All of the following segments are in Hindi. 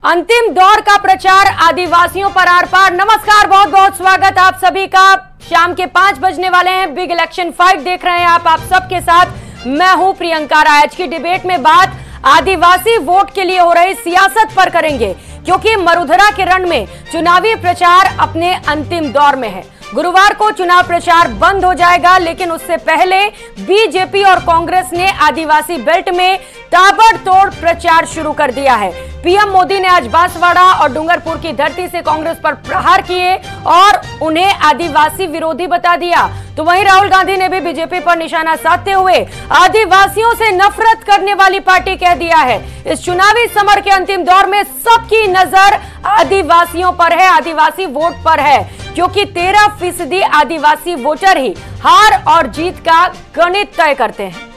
अंतिम दौर का प्रचार आदिवासियों पर आर पार। नमस्कार, बहुत बहुत स्वागत आप सभी का। शाम के 5 बजने वाले हैं। बिग इलेक्शन फाइट देख रहे हैं आप सबके साथ। मैं हूं प्रियंका राय। आज की डिबेट में बात आदिवासी वोट के लिए हो रही सियासत पर करेंगे, क्योंकि मरुधरा के रण में चुनावी प्रचार अपने अंतिम दौर में है। गुरुवार को चुनाव प्रचार बंद हो जाएगा, लेकिन उससे पहले बीजेपी और कांग्रेस ने आदिवासी बेल्ट में ताबड़तोड़ प्रचार शुरू कर दिया है। पीएम मोदी ने आज बांसवाड़ा और डूंगरपुर की धरती से कांग्रेस पर प्रहार किए और उन्हें आदिवासी विरोधी बता दिया। तो वहीं राहुल गांधी ने भी बीजेपी पर निशाना साधते हुए आदिवासियों से नफरत करने वाली पार्टी कह दिया है। इस चुनावी समर के अंतिम दौर में सबकी नजर आदिवासियों पर है, आदिवासी वोट पर है, क्योंकि 13% आदिवासी वोटर ही हार और जीत का गणित तय करते हैं।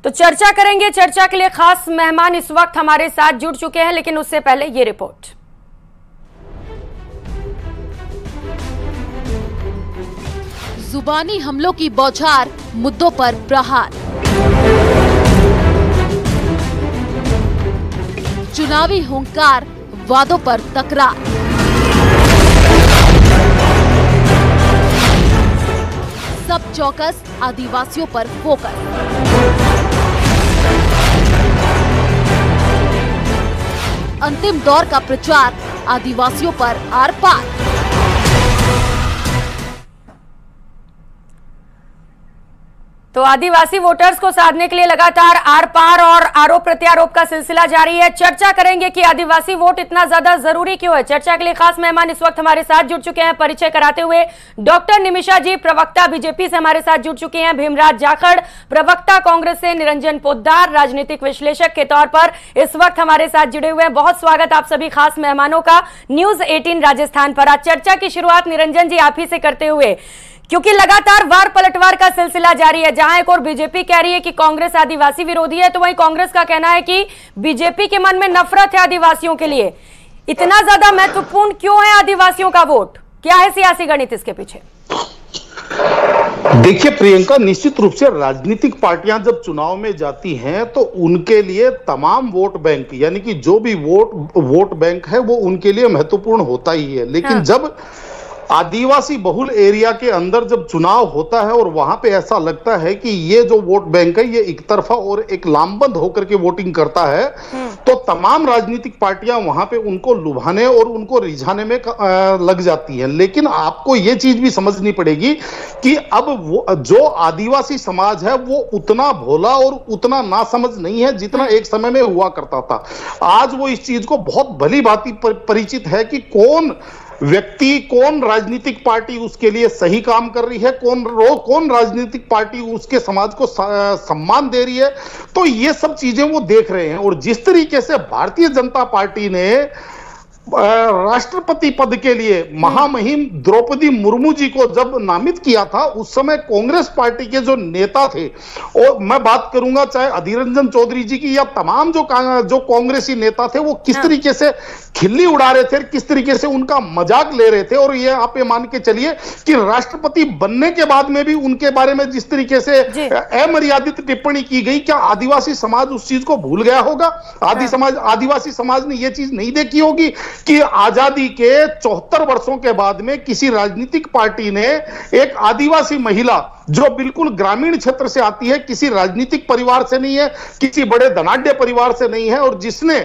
तो चर्चा करेंगे। चर्चा के लिए खास मेहमान इस वक्त हमारे साथ जुड़ चुके हैं, लेकिन उससे पहले ये रिपोर्ट। जुबानी हमलों की बौछार, मुद्दों पर प्रहार। चुनावी हुंकार, वादों पर तकरार। सब चौकस, आदिवासियों पर फोकस। अंतिम दौर का प्रचार आदिवासियों पर आर पार। तो आदिवासी वोटर्स को साधने के लिए लगातार आर पार और आरोप प्रत्यारोप का सिलसिला जारी है। चर्चा करेंगे कि आदिवासी वोट इतना ज्यादा जरूरी क्यों है। चर्चा के लिए खास मेहमान इस वक्त हमारे साथ जुड़ चुके हैं। परिचय कराते हुए डॉक्टर निमिषा जी, प्रवक्ता बीजेपी से हमारे साथ जुड़ चुके हैं। भीमराज जाखड़, प्रवक्ता कांग्रेस से। निरंजन पोद्दार, राजनीतिक विश्लेषक के तौर पर इस वक्त हमारे साथ जुड़े हुए हैं। बहुत स्वागत आप सभी खास मेहमानों का न्यूज 18 राजस्थान पर। आज चर्चा की शुरुआत निरंजन जी आप ही से करते हुए, क्योंकि लगातार वार पलटवार का सिलसिला जारी है। जहां एक और बीजेपी कह रही है कि कांग्रेस आदिवासी विरोधी है, तो वहीं कांग्रेस का कहना है कि बीजेपी के मन में नफरत है आदिवासियों के लिए। इतना ज्यादा महत्वपूर्ण क्यों है आदिवासियों का वोट? क्या है सियासी गणित इसके पीछे? देखिए प्रियंका, निश्चित रूप से राजनीतिक पार्टियां जब चुनाव में जाती हैं तो उनके लिए तमाम वोट बैंक, यानी कि जो भी वोट बैंक है वो उनके लिए महत्वपूर्ण होता ही है। लेकिन जब आदिवासी बहुल एरिया के अंदर जब चुनाव होता है और वहां पे ऐसा लगता है कि ये जो वोट बैंक है ये एक तरफा और एक लामबंद होकर के वोटिंग करता है, तो तमाम राजनीतिक पार्टियां वहां पे उनको लुभाने और उनको रिझाने में लग जाती हैं। लेकिन आपको ये चीज भी समझनी पड़ेगी कि अब वो जो आदिवासी समाज है वो उतना भोला और उतना नासमझ नहीं है जितना एक समय में हुआ करता था। आज वो इस चीज को बहुत भली भांति परिचित है कि कौन व्यक्ति, कौन राजनीतिक पार्टी उसके लिए सही काम कर रही है, कौन राजनीतिक पार्टी उसके समाज को सम्मान दे रही है। तो ये सब चीजें वो देख रहे हैं। और जिस तरीके से भारतीय जनता पार्टी ने राष्ट्रपति पद के लिए महामहिम द्रौपदी मुर्मू जी को जब नामित किया था, उस समय कांग्रेस पार्टी के जो नेता थे, और मैं बात करूंगा चाहे अधीर रंजन चौधरी जी की या तमाम जो कांग्रेसी नेता थे, वो किस तरीके से खिल्ली उड़ा रहे थे, किस तरीके से उनका मजाक ले रहे थे। और ये आप ये मान के चलिए कि राष्ट्रपति बनने के बाद में भी उनके बारे में जिस तरीके से अमर्यादित टिप्पणी की गई, क्या आदिवासी समाज उस चीज को भूल गया होगा? आदिवासी समाज ने यह चीज नहीं देखी होगी कि आजादी के 74 वर्षों के बाद में किसी राजनीतिक पार्टी ने एक आदिवासी महिला जो बिल्कुल ग्रामीण क्षेत्र से आती है, किसी राजनीतिक परिवार से नहीं है, किसी बड़े धनाढ्य परिवार से नहीं है, और जिसने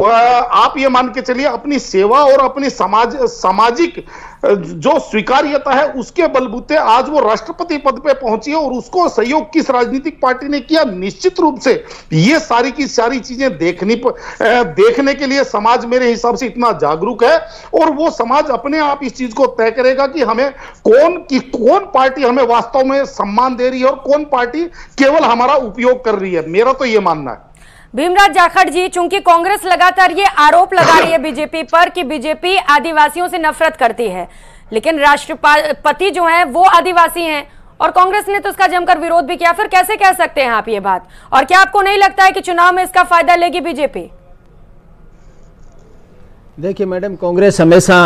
आप ये मान के चलिए अपनी सेवा और अपनी सामाजिक जो स्वीकार्यता है उसके बलबूते आज वो राष्ट्रपति पद पे पहुंची है। और उसको सहयोग किस राजनीतिक पार्टी ने किया? निश्चित रूप से ये सारी की सारी चीजें देखने के लिए समाज मेरे हिसाब से इतना जागरूक है, और वो समाज अपने आप इस चीज को तय करेगा कि हमें कौन पार्टी हमें वास्तव में सम्मान दे रही है और कौन पार्टी केवल हमारा उपयोग कर रही है। मेरा तो ये मानना है। भीमराज जाखड़ जी, चूंकि कांग्रेस लगातार ये आरोप लगा रही है बीजेपी पर कि बीजेपी आदिवासियों से नफरत करती है, लेकिन राष्ट्रपति जो हैं वो आदिवासी हैं और कांग्रेस ने तो उसका जमकर विरोध भी किया। फिर कैसे कह सकते हैं आप ये बात? और क्या आपको नहीं लगता है कि चुनाव में इसका फायदा लेगी बीजेपी? देखिए मैडम, कांग्रेस हमेशा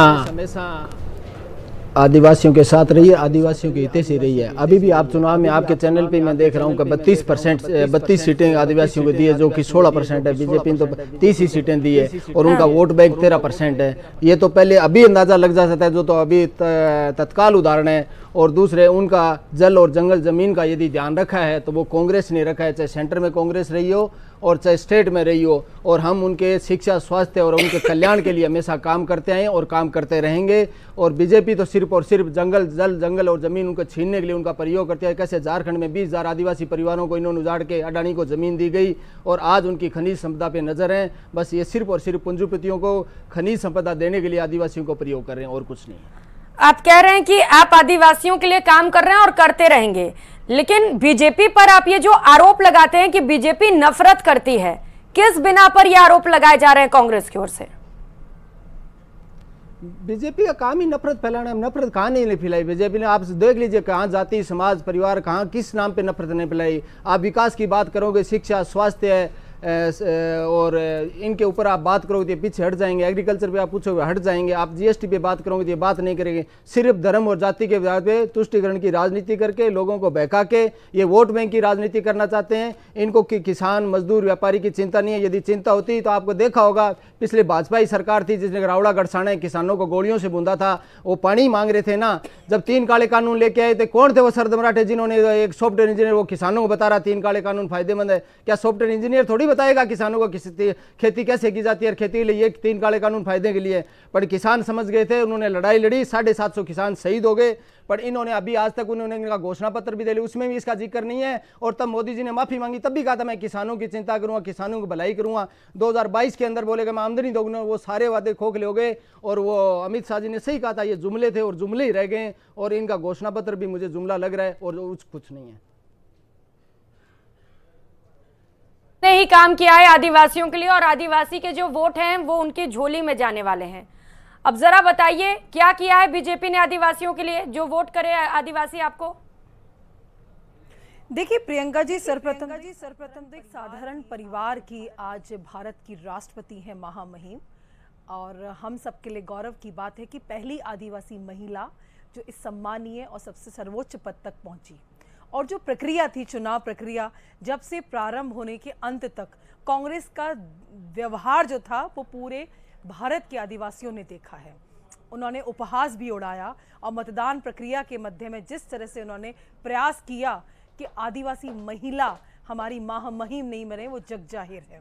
आदिवासियों के साथ रही है, आदिवासियों के हित से रही है। अभी भी आप चुनाव में आपके चैनल पे मैं देख रहा हूँ कि 32 सीटें आदिवासियों को दी है, जो कि 16% है। बीजेपी ने तो 30 ही सीटें दी है और उनका वोट बैंक 13% है। ये तो पहले अभी अंदाजा लग जा सकता है, जो तो अभी तत्काल उदाहरण है। और दूसरे, उनका जल और जंगल जमीन का यदि ध्यान रखा है तो वो कांग्रेस ने रखा है, चाहे सेंटर में कांग्रेस रही हो और चाहे स्टेट में रही हो। और हम उनके शिक्षा, स्वास्थ्य और उनके कल्याण के लिए हमेशा काम करते आए और काम करते रहेंगे। और बीजेपी तो सिर्फ और सिर्फ जंगल और जमीन उनको छीनने के लिए उनका प्रयोग करती है। कैसे झारखंड में 20,000 आदिवासी परिवारों को इन्होंने उजाड़ के अडानी को जमीन दी गई और आज उनकी खनिज संपदा पे नजर है। बस ये सिर्फ और सिर्फ पूंजीपतियों को खनिज संपदा देने के लिए आदिवासियों को प्रयोग कर रहे हैं और कुछ नहीं। आप कह रहे हैं कि आप आदिवासियों के लिए काम कर रहे हैं और करते रहेंगे, लेकिन बीजेपी पर आप ये जो आरोप लगाते हैं कि बीजेपी नफरत करती है, किस बिना पर ये आरोप लगाए जा रहे हैं कांग्रेस की ओर से? बीजेपी का काम ही नफरत फैलाना है। नफरत कहाँ नहीं फैलाई बीजेपी ने? आप देख लीजिए, कहाँ जाति, समाज, परिवार, कहाँ किस नाम पे नफरत नहीं फैलाई। आप विकास की बात करोगे, शिक्षा, स्वास्थ्य और इनके ऊपर आप बात करोगे तो पीछे हट जाएंगे। एग्रीकल्चर पे आप पूछोगे हट जाएंगे। आप जीएसटी पे बात करोगे तो ये बात नहीं करेंगे। सिर्फ धर्म और जाति के आधार पे तुष्टिकरण की राजनीति करके लोगों को बहका के ये वोट बैंक की राजनीति करना चाहते हैं। इनको किसान, मजदूर, व्यापारी की चिंता नहीं है। यदि चिंता होती तो आपको देखा होगा, पिछले भाजपा ही सरकार थी जिसने रावड़ा गढ़साना किसानों को गोलियों से बूंदा था। वो पानी मांग रहे थे ना, जब 3 काले कानून लेके आए थे। कौन थे वो सरद मराठे जिन्होंने, एक सॉफ्टवेयर इंजीनियर वो किसानों को बता रहा 3 काले कानून फायदेमंद है? क्या सॉफ्टवेयर इंजीनियर थोड़ी बताएगा किसानों को खेती कैसे की जाती है और खेती के लिए ये 3 काले कानून फायदे के लिए? पर किसान समझ गए थे, उन्होंने लड़ाई लड़ी, 750 किसान शहीद हो गए। पर इन्होंने अभी आज तक उन्होंने इनका घोषणा पत्र भी दे लिया, उसमें भी इसका जिक्र नहीं है। और तब मोदी जी ने माफी मांगी, तब भी कहा था मैं किसानों की चिंता करूंगा, किसानों की भलाई करूंगा। 2022 के अंदर बोलेगा मैं आमदनी दोगुना, वो सारे वादे खोखले हो गए। और वो अमित शाह जी ने सही कहा था, ये जुमले थे और जुमले ही रह गए। और इनका घोषणा पत्र भी मुझे जुमला लग रहा है और कुछ नहीं है। ने ही काम किया है आदिवासियों के लिए और आदिवासी के जो वोट हैं वो उनकी झोली में जाने वाले हैं। अब जरा बताइए क्या किया है बीजेपी ने आदिवासियों के लिए, जो वोट करे आदिवासी आपको? देखिए प्रियंका जी, सर्वप्रथम तो एक साधारण परिवार की आज भारत की राष्ट्रपति है महामहिम, और हम सबके लिए गौरव की बात है कि पहली आदिवासी महिला जो इस सम्मानीय और सबसे सर्वोच्च पद तक पहुंची। और जो प्रक्रिया थी, चुनाव प्रक्रिया, जब से प्रारंभ होने के अंत तक कांग्रेस का व्यवहार जो था वो पूरे भारत के आदिवासियों ने देखा है। उन्होंने उपहास भी उड़ाया और मतदान प्रक्रिया के मध्य में जिस तरह से उन्होंने प्रयास किया कि आदिवासी महिला हमारी महामहिम नहीं मरे, वो जग जाहिर है।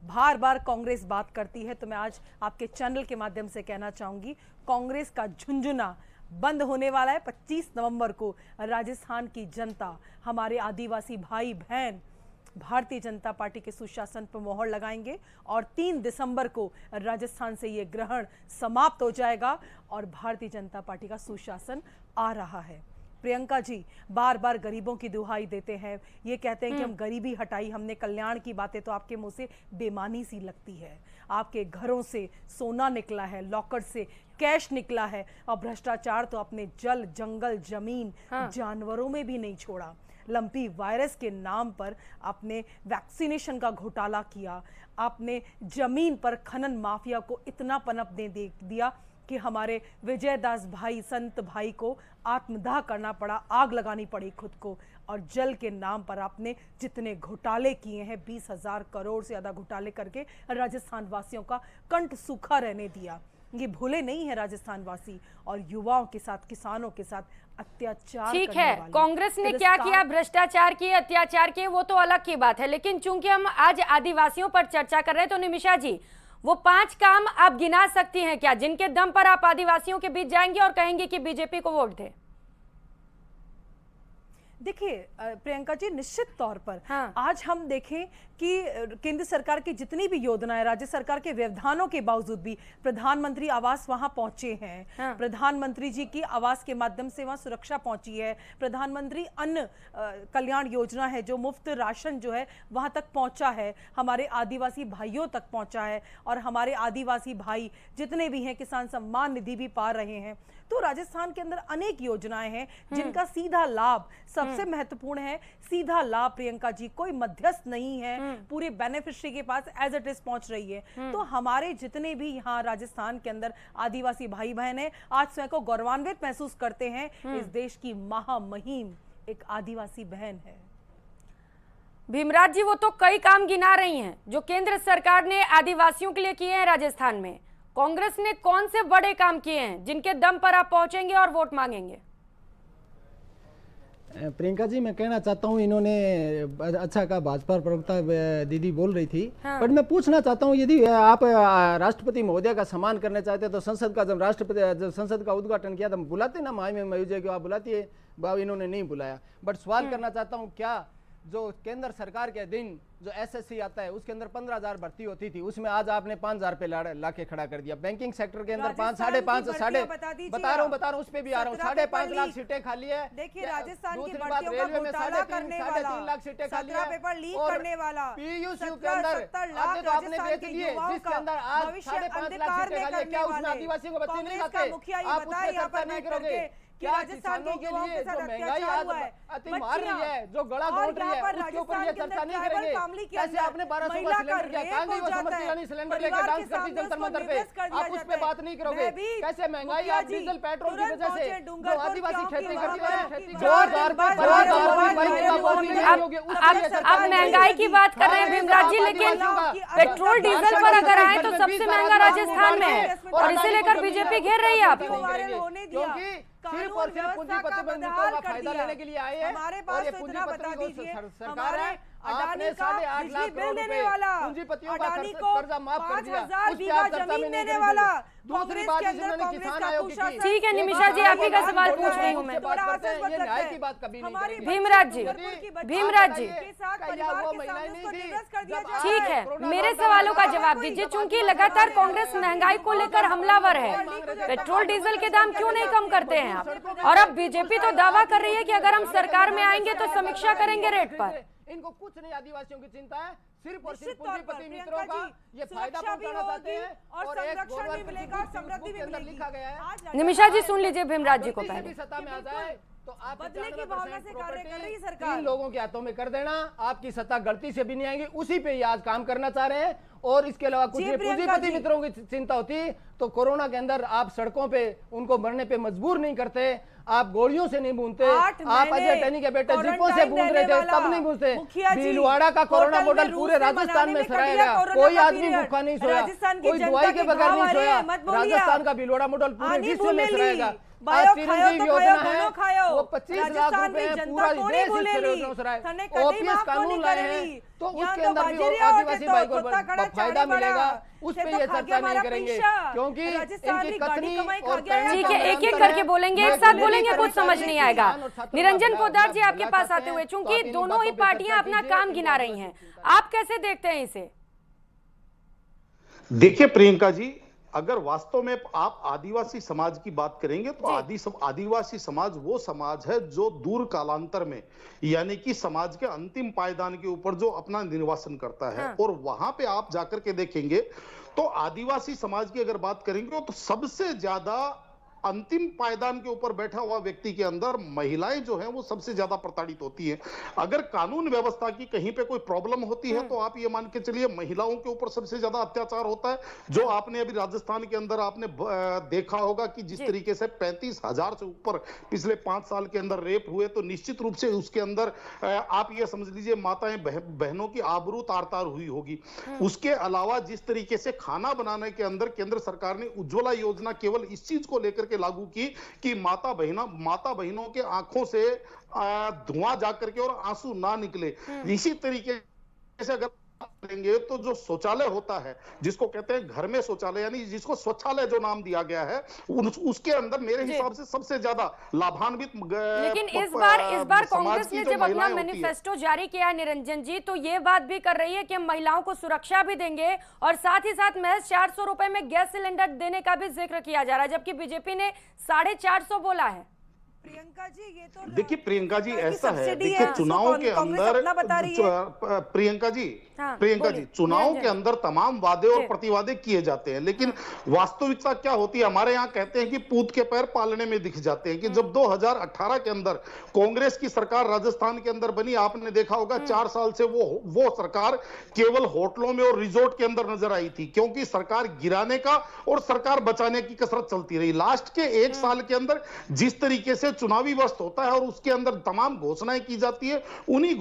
बार बार कांग्रेस बात करती है, तो मैं आज आपके चैनल के माध्यम से कहना चाहूंगी, कांग्रेस का झुंझुना बंद होने वाला है। 25 नवंबर को राजस्थान की जनता, हमारे आदिवासी भाई बहन भारतीय जनता पार्टी के सुशासन पर मोहर लगाएंगे और 3 दिसंबर को राजस्थान से ये ग्रहण समाप्त हो जाएगा और भारतीय जनता पार्टी का सुशासन आ रहा है। प्रियंका जी बार बार गरीबों की दुहाई देते हैं, ये कहते हैं कि हम गरीबी हटाई, हमने कल्याण की बातें, तो आपके मुंह से बेमानी सी लगती है। आपके घरों से सोना निकला है, लॉकर से कैश निकला है, और भ्रष्टाचार तो अपने जल, जंगल, जमीन, जानवरों में भी नहीं छोड़ा। लंपी वायरस के नाम पर आपने वैक्सीनेशन का घोटाला किया, आपने जमीन पर खनन माफिया को इतना पनप दे दिया कि हमारे विजयदास भाई, संत भाई को आत्मदाह करना पड़ा, आग लगानी पड़ी खुद को। और जल के नाम पर आपने जितने घोटाले किए हैं, 20,000 करोड़ से ज्यादा घोटाले करके राजस्थान वासियों का कंठ सूखा रहने दिया। ये भूले नहीं है राजस्थान वासी, और युवाओं के साथ, किसानों के साथ अत्याचार। ठीक है, कांग्रेस ने क्या किया, भ्रष्टाचार किए, अत्याचार किए, वो तो अलग की बात है। लेकिन चूंकि हम आज आदिवासियों पर चर्चा कर रहे हैं, तो निमिषा जी वो 5 काम आप गिना सकती हैं क्या, जिनके दम पर आप आदिवासियों के बीच जाएंगे और कहेंगे कि बीजेपी को वोट दे? देखिए प्रियंका जी, निश्चित तौर पर आज हम देखें कि केंद्र सरकार की जितनी भी योजनाएं, राज्य सरकार के व्यवधानों के बावजूद भी प्रधानमंत्री आवास वहां पहुंचे हैं। प्रधानमंत्री जी की आवास के माध्यम से वहां सुरक्षा पहुंची है। प्रधानमंत्री अन्न कल्याण योजना है, जो मुफ्त राशन जो है वहां तक पहुंचा है, हमारे आदिवासी भाइयों तक पहुंचा है। और हमारे आदिवासी भाई जितने भी हैं, किसान सम्मान निधि भी पा रहे हैं। तो राजस्थान के अंदर अनेक योजनाएं हैं जिनका सीधा लाभ सब सबसे महत्वपूर्ण है सीधा लाभ प्रियंका जी, कोई मध्यस्थ नहीं है, पूरे बेनिफिशियरी के पास एज इट इज पहुंच रही है। तो हमारे जितने भी यहाँ राजस्थान के अंदर आदिवासी भाई बहन है आज स्वयं को गौरवान्वित महसूस करते हैं, इस देश की महामहिम एक आदिवासी बहन है। भीमराज जी, वो तो कई काम गिना रही हैं जो केंद्र सरकार ने आदिवासियों के लिए किए हैं राजस्थान में। कांग्रेस ने कौन से बड़े काम किए हैं जिनके दम पर आप पहुंचेंगे और वोट मांगेंगे? प्रियंका जी, मैं कहना चाहता हूं, इन्होंने अच्छा कहा, भाजपा प्रवक्ता दीदी बोल रही थी। हाँ। बट मैं पूछना चाहता हूं, यदि आप राष्ट्रपति महोदय का सम्मान करने चाहते तो संसद का जब संसद का उद्घाटन किया तो बुलाते ना, माई में मयूजे को आप बुलाती है, इन्होंने नहीं बुलाया। बट सवाल करना चाहता हूँ, क्या जो केंद्र सरकार के दिन जो एसएससी आता है उसके अंदर 15,000 भर्ती होती थी, उसमें आज आपने 5,000 पे लाके खड़ा कर दिया। बैंकिंग सेक्टर के अंदर 5 साढ़े बता रहा हूँ उस पे भी आ रहा हूँ, 5.5 लाख सीटें खाली है। देखिए राजस्थान की दूसरी बात, रेलवे में 3.5 लाख सीटें खाली है। पेपर लीक करने वाला पीयूसी के अंदर आपने बेच दिए, जिसके अंदर आज 5.5 लाख सीटें खाली है। क्या उसमें आदिवासियों को बच्चे नहीं आते? आप उस पर चर्चा नहीं करोगे? क्या किसानों के लिए जो महंगाई आज अति मार रही है, जो गला घोट रही है, उसके ऊपर ये चर्चा नहीं करेंगे? कैसे आपने 1200 का सिलेंडर किया, कहां गई वो समर्थी रानी सिलेंडर लेकर डांस करती जंतर मंतर पे? आप उस पे बात नहीं करोगे? कैसे महंगाई आप डीजल पेट्रोल की वजह से जो आदिवासी खेती करती है, 2000 पे आप महंगाई की बात कर रहे हैं भीमराज जी, लेकिन पेट्रोल डीजल पर अगर आए तो सबसे महंगा राजस्थान में है और इसे लेकर बीजेपी घेर रही है आपको। क्योंकि सिर्फ और सिर्फ पूंजीपति का फायदा लेने के लिए आए हैं। हमारे पास तो इतना बता दीजिए, सरकार है, अडानी का 8.5 लाख करोड़ रुपए पूंजीपतियों का कर्जा माफ कर दिया, 5,000 बीघा जमीन देने वाला। दूसरी बात, जिन्होंने किसान आयोग की, ठीक है निमिषा जी, आप ही का सवाल पूछ रही हूँ मैं। ये न्याय की बात कभी नहीं करेंगे। भीमराज जी, ठीक है, मेरे सवालों का जवाब दीजिए। चूंकि लगातार कांग्रेस महंगाई को लेकर हमलावर है, पेट्रोल डीजल के दाम क्यों नहीं कम करते हैं आप? और अब बीजेपी तो दावा कर रही है कि अगर हम सरकार में आएंगे तो समीक्षा करेंगे रेट पर। इनको कुछ नहीं आदिवासियों की चिंता है, सिर्फ और सिर्फ पूंजीपति मित्रों का ये फायदा पहुंचाना चाहते हैं और संरक्षण भी मिलेगा, समृद्धि भी मिलेगी। लिखा गया है। निमिषा जी सुन लीजिए भीमराज जी को पहले। सत्ता में आ जाए तो आप बदले की भावना से कार्य कर रही सरकार, 3 लोगों के हाथों में कर देना, आपकी सत्ता गलती से भी नहीं आएगी, उसी पे ये आज काम करना चाह रहे हैं। और इसके अलावा कुछ पूंजीपति मित्रों की चिंता होती तो कोरोना के अंदर आप सड़कों पे उनको मरने पे मजबूर नहीं करते, आप गोलियों से नहीं बूंदते, आप अजय टैनी के बेटे जिपों से बूंद रहे थे तब नहीं बूंदते। भीलवाड़ा का कोरोना मॉडल पूरे राजस्थान में सराया गया, कोई आदमी भूखा नहीं सोया, कोई दवाई के बगैर नहीं सोया। राजस्थान का भीलवाड़ा मॉडल पूरे विश्व में सराया गया। चिरंजीव योजना है, वो 25 लाख रुपए पूरा देश ओपीएस कानून लाए हैं, तो उसके अंदर भी आदिवासी भाई को फायदा मिलेगा, उस पे ये चर्चा नहीं करेंगे क्योंकि इनकी कथनी और ठीक है, एक एक करके बोलेंगे, एक साथ बोलेंगे, कुछ समझ नहीं आएगा। निरंजन पोद्दार जी आपके पास आते हुए, चूंकि दोनों ही पार्टियां अपना काम गिना रही हैं, आप कैसे देखते हैं इसे? देखिए प्रियंका जी, अगर वास्तव में आप आदिवासी समाज की बात करेंगे तो आदिवासी समाज वो समाज है जो दूर कालांतर में यानी कि समाज के अंतिम पायदान के ऊपर जो अपना निर्वासन करता है। हाँ। और वहां पे आप जाकर के देखेंगे तो आदिवासी समाज की अगर बात करेंगे तो सबसे ज्यादा अंतिम पायदान के ऊपर बैठा हुआ व्यक्ति के अंदर महिलाएं जो हैं वो सबसे ज्यादा प्रताड़ित होती हैं। अगर कानून व्यवस्था की कहीं पे कोई प्रॉब्लम होती है तो आप ये मान के चलिए महिलाओं के ऊपर सबसे ज्यादा अत्याचार होता है। जो आपने अभी राजस्थान के अंदर आपने देखा होगा कि जिस तरीके से 35,000 से ऊपर पिछले 5 साल के अंदर रेप हुए, तो निश्चित रूप से उसके अंदर आप ये समझ लीजिए माताएं बहनों की आबरू तार-तार हुई होगी। उसके अलावा जिस तरीके से खाना बनाने के अंदर केंद्र सरकार ने उज्ज्वला योजना केवल इस चीज को लेकर लागू की कि माता बहनों के आंखों से धुआं जाकर के और आंसू ना निकले। इसी तरीके से अगर करेंगे तो जो शौचालय होता है, जिसको कहते हैं घर में शौचालय, यानी जिसको स्वच्छालय जो नाम दिया गया है, उसके अंदर मेरे हिसाब से सबसे ज्यादा लाभान्वित। लेकिन इस बार कांग्रेस ने जब अपना मैनिफेस्टो जारी किया निरंजन जी, तो ये बात भी कर रही है कि महिलाओं को सुरक्षा भी देंगे और साथ ही साथ महज 400 रुपए में गैस सिलेंडर देने का भी जिक्र किया जा रहा है, जबकि बीजेपी ने 450 बोला है। प्रियंका जी, ये तो देखिए प्रियंका जी, ऐसा है, सब्सिडी देखिए है, चुनाव के अंदर बता रही है। प्रियंका जी, हाँ, प्रियंका जी, चुनाव के अंदर तमाम वादे और जी। प्रतिवादे किए जाते हैं, लेकिन वास्तविकता क्या होती है, हमारे यहाँ कहते हैं कि पूत के पैर पालने में दिख जाते हैं। कि जब 2018 के अंदर कांग्रेस की सरकार राजस्थान के अंदर बनी, आपने देखा होगा 4 साल से वो सरकार केवल होटलों में और रिजॉर्ट के अंदर नजर आई थी, क्योंकि सरकार गिराने का और सरकार बचाने की कसरत चलती रही। लास्ट के 1 साल के अंदर जिस तरीके से चुनावी वर्ष होता है और उसके अंदर तमाम घोषणाएं की जाती है, उन्हीं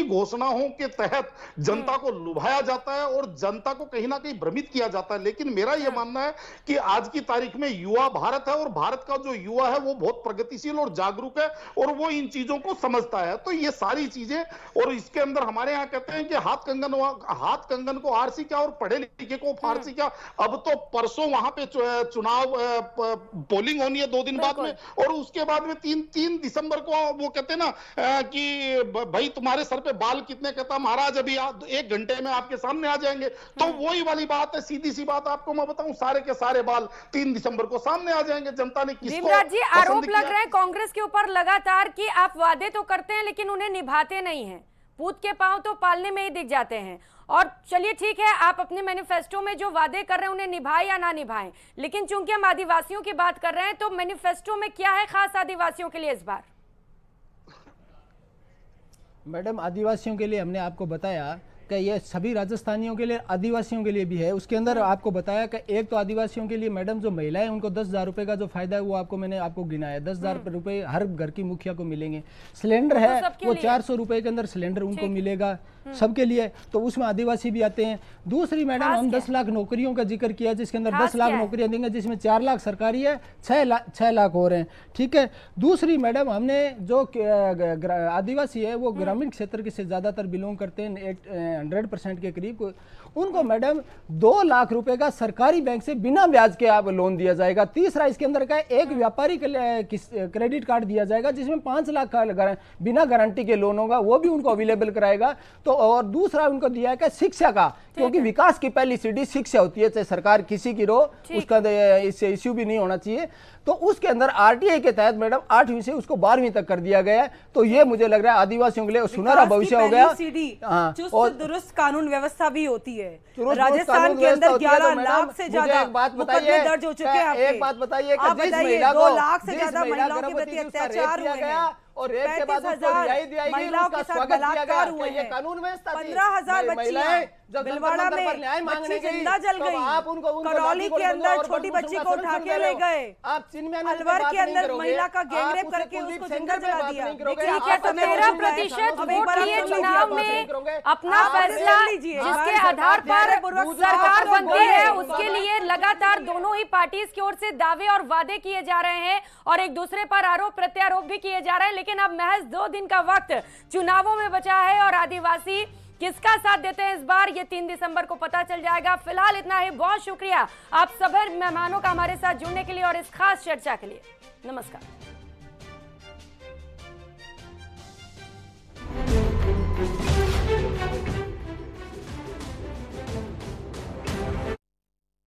घोषणाओं के तहत जनता को लुभाया जाता है और जनता को कहीं ना कहीं भ्रमित किया जाता है। लेकिन मेरा यह मानना है कि आज की तारीख में युवा भारत है और भारत का जो युवा है वो बहुत प्रगतिशील और जागरूक है और वो इन चीजों को समझता है। तो ये सारी चीजें, और इसके अंदर हमारे यहाँ कहते हैं कि हाथ कंगन को आरसी क्या और पढ़े लिखे को फारसी क्या। अब तो परसों वहां पे चुनाव पोलिंग होनी है 2 दिन बाद में, और उसके बाद में 3 दिसंबर को वो कहते हैं ना कि भाई तुम्हारे सर पे बाल कितने, कहता महाराज अभी 1 घंटे में आपके सामने आ जाएंगे। तो वही वाली बात है, सीधी सी बात आपको मैं बताऊं, सारे के सारे बाल 3 दिसंबर को सामने आ जाएंगे। जनता ने किसको भीमराज जी, आरोप लग रहा है कांग्रेस के ऊपर लगातार कि आप वादे तो करते हैं लेकिन उन्हें निभाते नहीं हैं, पूत के पांव तो पालने में ही दिख जाते हैं। और चलिए ठीक है, आप अपने मैनिफेस्टो में जो वादे कर रहे हैं उन्हें निभाएं या ना निभाएं, लेकिन चूंकि हम आदिवासियों की बात कर रहे हैं तो मैनिफेस्टो में क्या है खास आदिवासियों के लिए इस बार? मैडम, आदिवासियों के लिए हमने आपको बताया कि ये सभी राजस्थानियों के लिए, आदिवासियों के लिए भी है। उसके अंदर आपको बताया कि एक तो आदिवासियों के लिए मैडम जो महिलाएं उनको 10,000 रुपए का जो फायदा है वो मैंने आपको गिनाया, 10,000 रुपए हर घर की मुखिया को मिलेंगे। सिलेंडर है वो 400 रुपए के अंदर सिलेंडर उनको मिलेगा सबके लिए, तो उसमें आदिवासी भी आते हैं। दूसरी मैडम, हम 10 लाख नौकरियों का जिक्र किया, जिसके अंदर 10 लाख नौकरियां देंगे, जिसमें 4 लाख सरकारी है, 6 लाख हो रहे हैं। ठीक है। दूसरी मैडम, हमने जो आदिवासी है वो ग्रामीण क्षेत्र के से ज्यादातर बिलोंग करते हैं, 100% के करीब, उनको मैडम 2 लाख रुपए का सरकारी बैंक से बिना ब्याज के आप लोन दिया जाएगा। तीसरा इसके अंदर का एक व्यापारी क्रेडिट कार्ड दिया जाएगा जिसमें 5 लाख का बिना गारंटी के लोन होगा, वो भी उनको अवेलेबल कराएगा। तो और दूसरा उनको दिया है शिक्षा का, क्योंकि विकास की पहली सीढ़ी शिक्षा होती है, चाहे सरकार किसी की रो, उसका इससे इश्यू भी नहीं होना चाहिए। तो उसके अंदर आरटीआई के तहत मैडम 8वीं से उसको 12वीं तक कर दिया गया है। तो ये मुझे लग रहा है आदिवासियों के लिए सुनहरा भविष्य हो गया। और दुरुस्त कानून व्यवस्था भी होती है। राजस्थान के अंदर 11 लाख से ज्यादा मुकदमे दर्ज हो चुके हैं। एक बात बताइए, 2 लाख से ज्यादा महिलाओं के प्रति अत्याचार हुए हैं और रेप के बाद उसको रिहाई दी जाएगी, उसका स्वागत किया गया। ये कानून व्यवस्था थी। 15,000 बच्चियां जब भिलवाड़ा में न्याय मांगने गई, जिंदा जल गई। आप उनको करौली के अंदर छोटी बच्ची को उठा के ले गए। आप अलवर के अंदर महिला का गैंगरेप करके उसको जिंदा जला दिया। ठीक है, तो 13% वोट लिए चुनाव में अपना फैसला जिसके आधार पर सरकार बनती है, उसके लिए लगातार दोनों ही पार्टीज की ओर से दावे और वादे किए जा रहे हैं और एक दूसरे पर आरोप प्रत्यारोप भी किए जा रहे हैं। लेकिन अब महज 2 दिन का वक्त चुनावों में बचा है और आदिवासी किसका साथ देते हैं इस बार, ये 3 दिसंबर को पता चल जाएगा। फिलहाल इतना ही, बहुत शुक्रिया आप सभी मेहमानों का हमारे साथ जुड़ने के लिए और इस खास चर्चा के लिए। नमस्कार।